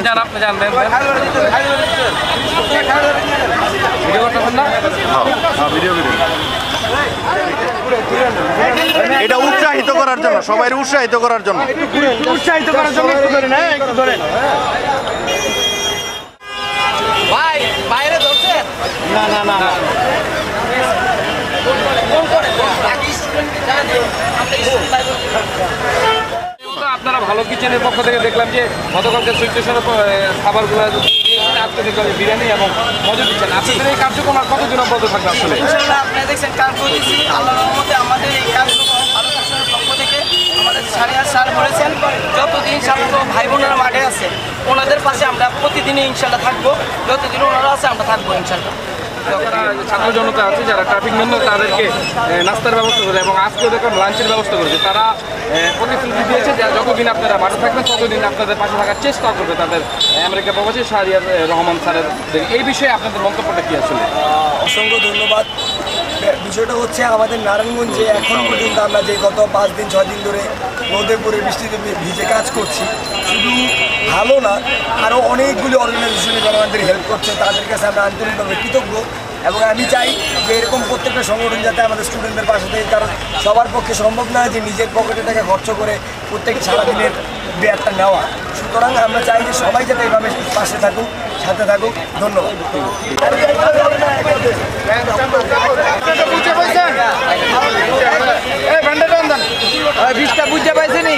যান আপনি জানবেন ভিডিও করতেছেন না? এটা উৎসাহিত করার জন্য, সবাই উৎসাহিত করার জন্য, উৎসাহিত করার জন্য একটু ধরেন, হ্যাঁ একটু ধরেন। ভাই বাইরে ধরছে না না না না। আপনারা ভালো কিচেনের পক্ষ থেকে দেখলাম যে গতকালকে সুইটেশনের খাবারগুলো আজকে দেখলাম বিরিয়ানি এবং মজা দিচ্ছেন। আপনাদের এই কার্যক্রম আর কতদিন অব্যাহত থাকবে আসলে? ইনশাআল্লাহ আপনারা দেখছেন কাজ করতেছি আল্লাহর রহমতে আমাদের এই কাজগুলো ভালো কাজের পক্ষ থেকে আমাদের সারিয়ার স্যার বলেছেন যতদিন ছাত্র ভাই বোনেরা মাঠে আছে ওনাদের পাশে আমরা প্রতিদিনই ইনশাআল্লাহ থাকবো, যতদিন ওনারা আছে আমরা থাকবো ইনশাআল্লাহ। যারা ছাত্র জনতা আছে যারা ট্রাফিক মেন তাদেরকে নাস্তার ব্যবস্থা করে এবং আজকেও দেখলাম লাঞ্চের ব্যবস্থা করেছে। তারা প্রতিশ্রুতি দিয়েছে যে যতদিন আপনারা মাঠে থাকবেন ততদিন আপনাদের পাশে থাকার চেষ্টা করবে তাদের আমেরিকা প্রবাসী শাহরিয়ার রহমান স্যারের। এই বিষয়ে আপনাদের মন্তব্যটা কি আসলে? অসংখ্য ধন্যবাদ। বিষয়টা হচ্ছে আমাদের নারায়ণগঞ্জে এখন পর্যন্ত আমরা যে গত 5 দিন 6 দিন ধরে রোদে পড়ে বৃষ্টিতে ভিজে কাজ করছি, শুধু ভালো না আরও অনেকগুলি অর্গানাইজেশনে আমাদের হেল্প করছে, তাদের কাছে আমরা আন্তরিকভাবে কৃতজ্ঞ। এবং আমি চাই যে এরকম প্রত্যেকটা সংগঠন যাতে আমাদের স্টুডেন্টদের পাশে থাকে, কারণ সবার পক্ষে সম্ভব না যে নিজের পকেটে টাকা খরচ করে প্রত্যেক সারাদিনের বেয়ারটা নেওয়া। সুতরাং আমরা চাই যে সবাই যাতে এভাবে পাশে থাকুক, সাথে থাকুক। ধন্যবাদ। বুঝতে পাইছেনি?